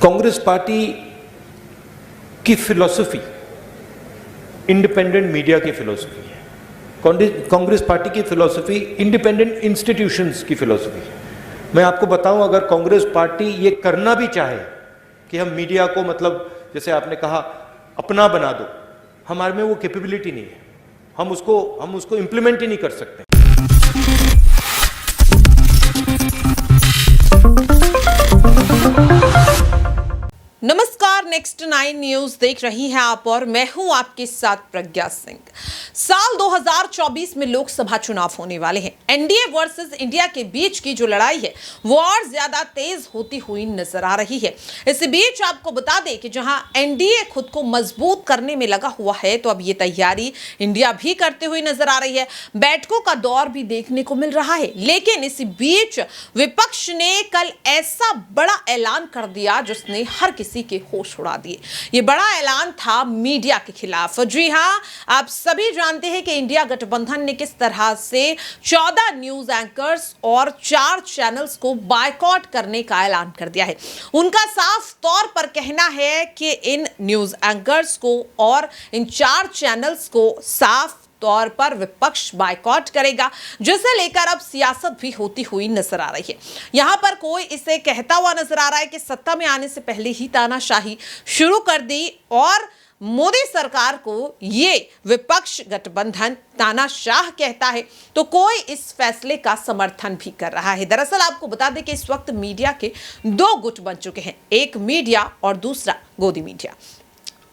Congress party की philosophy independent media की philosophy है। कांग्रेस पार्टी की फिलॉसफी इंडिपेंडेंट इंस्टीट्यूशंस की फिलॉसफी है। मैं आपको बताऊं, अगर कांग्रेस पार्टी ये करना भी चाहे कि हम मीडिया को मतलब जैसे आपने कहा अपना बना दो, हमारे में वो कैपेबिलिटी नहीं है। हम उसको इंप्लीमेंट ही नहीं कर सकते। नमस्कार, नेक्स्ट 9 न्यूज देख रही हैं आप और मैं हूं आपके साथ प्रज्ञा सिंह। साल 2024 में लोकसभा चुनाव होने वाले हैं। एनडीए वर्सेस इंडिया के बीच की जो लड़ाई है वो और ज्यादा तेज होती हुई नजर आ रही है। इस बीच आपको बता दें कि जहां एनडीए खुद को मजबूत करने में लगा हुआ है, तो अब ये तैयारी इंडिया भी करते हुए नजर आ रही है। बैठकों का दौर भी देखने को मिल रहा है। लेकिन इस बीच विपक्ष ने कल ऐसा बड़ा ऐलान कर दिया जिसने हर किसी के होश उड़ा दिए। ये बड़ा ऐलान था मीडिया के खिलाफ। जी हां, आप सभी जानते हैं कि इंडिया गठबंधन ने किस तरह से 14 न्यूज एंकर्स और 4 चैनल्स को बायकॉट करने का ऐलान कर दिया है। उनका साफ तौर पर कहना है कि इन न्यूज एंकर्स को और इन 4 चैनल्स को साफ तौर पर विपक्ष बायकॉट करेगा, जिसे लेकर अब सियासत भी होती हुई नजर आ रही है। यहां पर कोई इसे कहता हुआ नजर आ रहा है कि सत्ता में आने से पहले ही तानाशाही शुरू कर दी और मोदी सरकार को ये विपक्ष गठबंधन तानाशाह कहता है, तो कोई इस फैसले का समर्थन भी कर रहा है। दरअसल आपको बता दें कि इस वक्त मीडिया के 2 गुट बन चुके हैं, एक मीडिया और दूसरा गोदी मीडिया।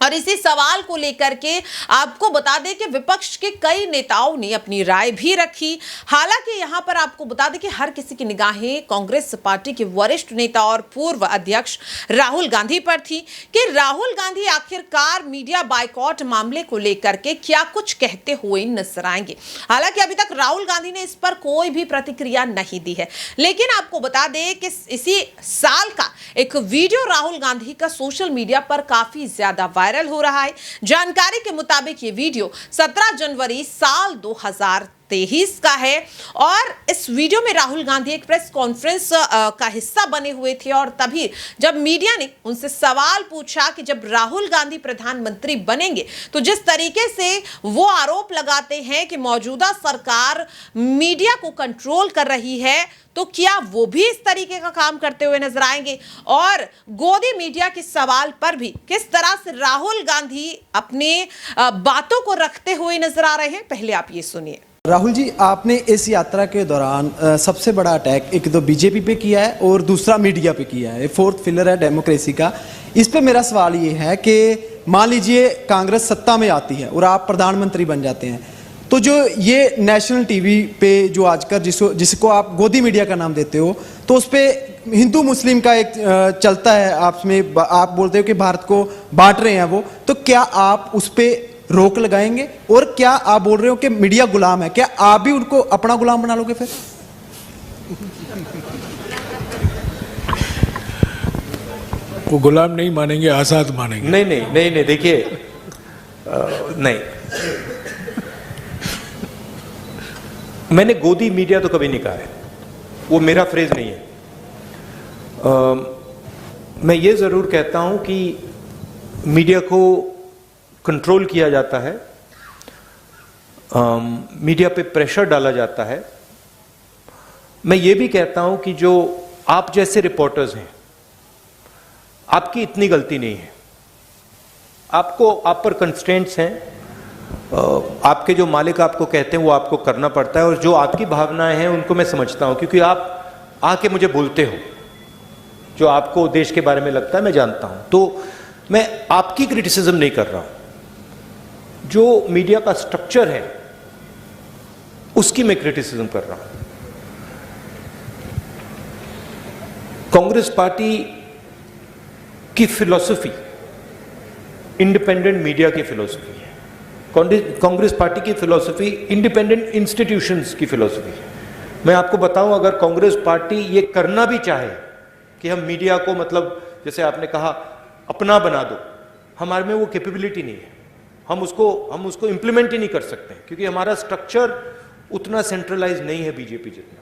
और इसी सवाल को लेकर के आपको बता दें कि विपक्ष के कई नेताओं ने अपनी राय भी रखी। हालांकि यहां पर आपको बता दें कि हर किसी की निगाहें कांग्रेस पार्टी के वरिष्ठ नेता और पूर्व अध्यक्ष राहुल गांधी पर थी कि राहुल गांधी आखिरकार मीडिया बायकॉट मामले को लेकर के क्या कुछ कहते हुए नजर आएंगे। हालांकि अभी तक राहुल गांधी ने इस पर कोई भी प्रतिक्रिया नहीं दी है। लेकिन आपको बता दें कि इसी साल का एक वीडियो राहुल गांधी का सोशल मीडिया पर काफी ज्यादा वायरल हो रहा है। जानकारी के मुताबिक ये वीडियो 17 जनवरी साल 2023 का है और इस वीडियो में राहुल गांधी एक प्रेस कॉन्फ्रेंस का हिस्सा बने हुए थे और तभी जब मीडिया ने उनसे सवाल पूछा कि जब राहुल गांधी प्रधानमंत्री बनेंगे तो जिस तरीके से वो आरोप लगाते हैं कि मौजूदा सरकार मीडिया को कंट्रोल कर रही है, तो क्या वो भी इस तरीके का काम करते हुए नजर आएंगे। और गोदी मीडिया के सवाल पर भी किस तरह से राहुल गांधी अपने बातों को रखते हुए नजर आ रहे हैं, पहले आप ये सुनिए। राहुल जी, आपने इस यात्रा के दौरान सबसे बड़ा अटैक एक तो बीजेपी पे किया है और दूसरा मीडिया पे किया है। 4th पिलर है डेमोक्रेसी का। इस पे मेरा सवाल ये है कि मान लीजिए कांग्रेस सत्ता में आती है और आप प्रधानमंत्री बन जाते हैं, तो जो ये नेशनल टीवी पे जो आजकल जिसको आप गोदी मीडिया का नाम देते हो, तो उस पे हिंदू मुस्लिम का एक चलता है, आपस में आप बोलते हो कि भारत को बांट रहे हैं वो, तो क्या आप उस पे रोक लगाएंगे? और क्या आप बोल रहे हो कि मीडिया गुलाम है, क्या आप भी उनको अपना गुलाम बना लोगे फिर? वो गुलाम नहीं मानेंगे, आजाद मानेंगे। नहीं, देखिए, नहीं, मैंने गोदी मीडिया तो कभी नहीं कहा है, वो मेरा फ्रेज नहीं है। मैं ये जरूर कहता हूं कि मीडिया को कंट्रोल किया जाता है, मीडिया पे प्रेशर डाला जाता है। मैं ये भी कहता हूं कि जो आप जैसे रिपोर्टर्स हैं, आपकी इतनी गलती नहीं है। आप पर कंस्ट्रेंट्स हैं, आपके जो मालिक आपको कहते हैं वो आपको करना पड़ता है, और जो आपकी भावनाएं हैं उनको मैं समझता हूं, क्योंकि आप आके मुझे बोलते हो जो आपको देश के बारे में लगता है, मैं जानता हूं। तो मैं आपकी क्रिटिसिज्म नहीं कर रहा हूं, जो मीडिया का स्ट्रक्चर है उसकी मैं क्रिटिसिज्म कर रहा हूं। कांग्रेस पार्टी की फिलॉसफी इंडिपेंडेंट मीडिया की फिलॉसफी है। कांग्रेस पार्टी की फिलॉसफी इंडिपेंडेंट इंस्टीट्यूशंस की फिलॉसफी है। मैं आपको बताऊं, अगर कांग्रेस पार्टी ये करना भी चाहे कि हम मीडिया को मतलब जैसे आपने कहा अपना बना दो, हमारे में वो कैपेबिलिटी नहीं है। हम उसको इंप्लीमेंट ही नहीं कर सकते, क्योंकि हमारा स्ट्रक्चर उतना सेंट्रलाइज नहीं है बीजेपी जितना।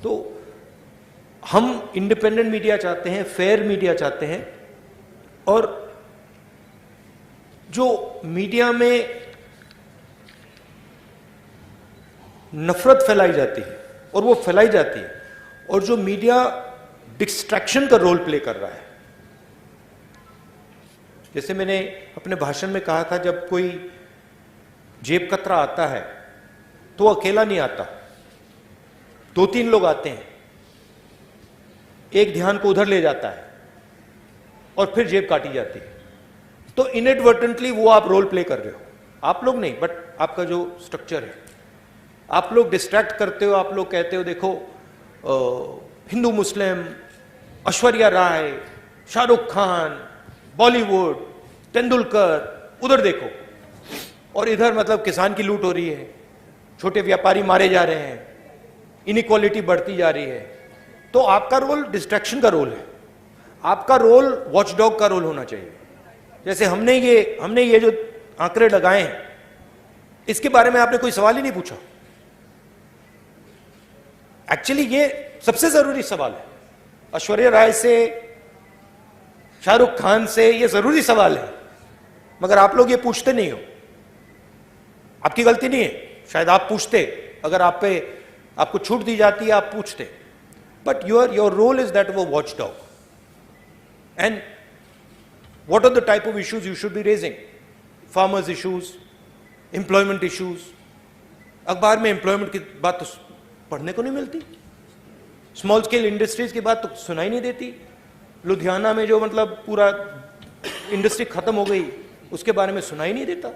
तो हम इंडिपेंडेंट मीडिया चाहते हैं, फेयर मीडिया चाहते हैं, और जो मीडिया में नफरत फैलाई जाती है और वो फैलाई जाती है, और जो मीडिया डिस्ट्रैक्शन का रोल प्ले कर रहा है, जैसे मैंने अपने भाषण में कहा था, जब कोई जेब कतरा आता है तो वो अकेला नहीं आता, 2-3 लोग आते हैं, एक ध्यान को उधर ले जाता है और फिर जेब काटी जाती है। तो इनएडवर्टेंटली वो आप रोल प्ले कर रहे हो, आप लोग नहीं, बट आपका जो स्ट्रक्चर है, आप लोग डिस्ट्रैक्ट करते हो। आप लोग कहते हो देखो हिंदू मुस्लिम, ऐश्वर्या राय, शाहरुख खान, बॉलीवुड, तेंदुलकर, उधर देखो, और इधर मतलब किसान की लूट हो रही है, छोटे व्यापारी मारे जा रहे हैं, इनइक्वालिटी बढ़ती जा रही है। तो आपका रोल डिस्ट्रैक्शन का रोल है, आपका रोल वॉचडॉग का रोल होना चाहिए। जैसे हमने ये जो आंकड़े लगाए हैं, इसके बारे में आपने कोई सवाल ही नहीं पूछा। एक्चुअली ये सबसे जरूरी सवाल है, ऐश्वर्या राय से, शाहरुख खान से, ये जरूरी सवाल है, मगर आप लोग ये पूछते नहीं हो। आपकी गलती नहीं है, शायद आप पूछते, अगर आपको छूट दी जाती है आप पूछते, but your role is that वो watch dog. And what are the type of issues you should be raising? Farmers issues, employment issues. अखबार में एम्प्लॉयमेंट की बात तो पढ़ने को नहीं मिलती, स्मॉल स्केल इंडस्ट्रीज की बात तो सुनाई नहीं देती। लुधियाना में जो मतलब पूरा इंडस्ट्री खत्म हो गई, उसके बारे में सुनाई नहीं देता।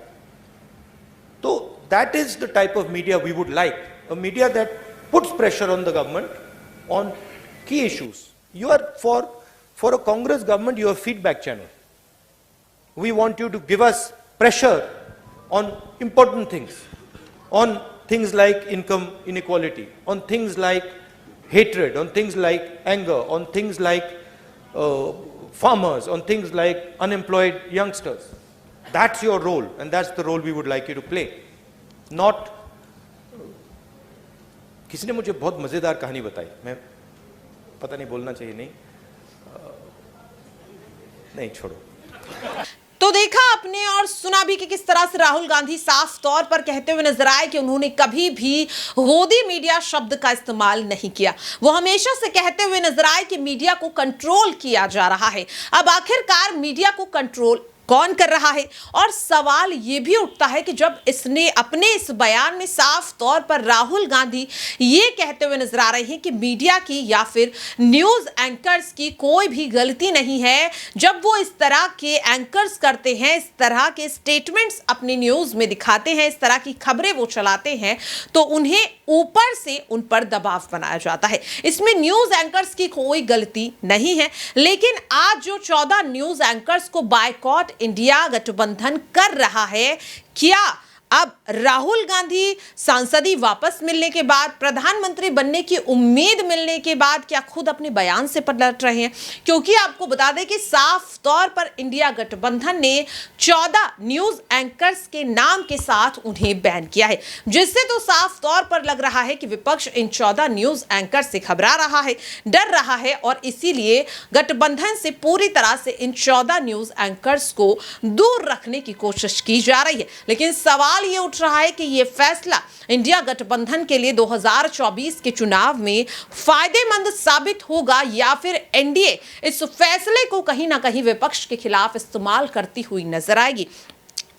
तो that is the type of media we would like, a media that puts pressure on the government on key issues. You are for a Congress government, you are feedback channel. We want you to give us pressure on important things, on things like income inequality, on things like hatred, on things like anger, on things like farmers, on things like unemployed youngsters. That's your role, and that's the role we would like you to play. Not किसी ने मुझे बहुत मजेदार कहानी बताई, मैं पता नहीं बोलना चाहिए, नहीं छोड़ो। तो देखा आपने और सुना भी कि किस तरह से राहुल गांधी साफ तौर पर कहते हुए नजर आए कि उन्होंने कभी भी गोदी मीडिया शब्द का इस्तेमाल नहीं किया। वो हमेशा से कहते हुए नजर आए कि मीडिया को कंट्रोल किया जा रहा है। अब आखिरकार मीडिया को कंट्रोल कौन कर रहा है? और सवाल यह भी उठता है कि जब इसने अपने इस बयान में साफ तौर पर राहुल गांधी ये कहते हुए नजर आ रहे हैं कि मीडिया की या फिर न्यूज एंकर्स की कोई भी गलती नहीं है, जब वो इस तरह के एंकर्स करते हैं, इस तरह के स्टेटमेंट्स अपनी न्यूज में दिखाते हैं, इस तरह की खबरें वो चलाते हैं, तो उन्हें ऊपर से उन पर दबाव बनाया जाता है। इसमें न्यूज एंकर्स की कोई गलती नहीं है। लेकिन आज जो 14 न्यूज एंकर्स को बायकॉट इंडिया गठबंधन कर रहा है, क्या अब राहुल गांधी सांसदी वापस मिलने के बाद, प्रधानमंत्री बनने की उम्मीद मिलने के बाद, क्या खुद अपने बयान से पलट रहे हैं? क्योंकि आपको बता दें कि साफ तौर पर इंडिया गठबंधन ने 14 न्यूज एंकर्स के नाम के साथ उन्हें बैन किया है, जिससे तो साफ तौर पर लग रहा है कि विपक्ष इन 14 न्यूज एंकर से घबरा रहा है, डर रहा है, और इसीलिए गठबंधन से पूरी तरह से इन 14 न्यूज एंकर्स को दूर रखने की कोशिश की जा रही है। लेकिन सवाल ये उठ रहा है कि ये फैसला इंडिया गठबंधन के लिए 2024 के चुनाव में फायदेमंद साबित होगा या फिर एनडीए इस फैसले को कहीं ना कहीं विपक्ष के खिलाफ इस्तेमाल करती हुई नजर आएगी।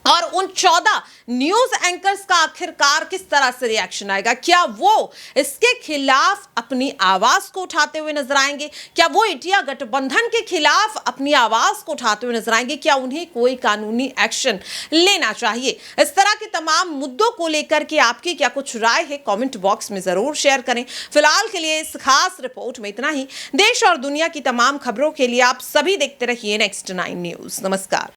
और उन 14 न्यूज एंकर्स का आखिरकार किस तरह से रिएक्शन आएगा? क्या वो इसके खिलाफ अपनी आवाज को उठाते हुए नजर आएंगे? क्या वो इंडिया गठबंधन के खिलाफ अपनी आवाज को उठाते हुए नजर आएंगे? क्या उन्हें कोई कानूनी एक्शन लेना चाहिए? इस तरह के तमाम मुद्दों को लेकर के आपकी क्या कुछ राय है, कमेंट बॉक्स में जरूर शेयर करें। फिलहाल के लिए इस खास रिपोर्ट में इतना ही। देश और दुनिया की तमाम खबरों के लिए आप सभी देखते रहिए नेक्स्ट 9 न्यूज। नमस्कार।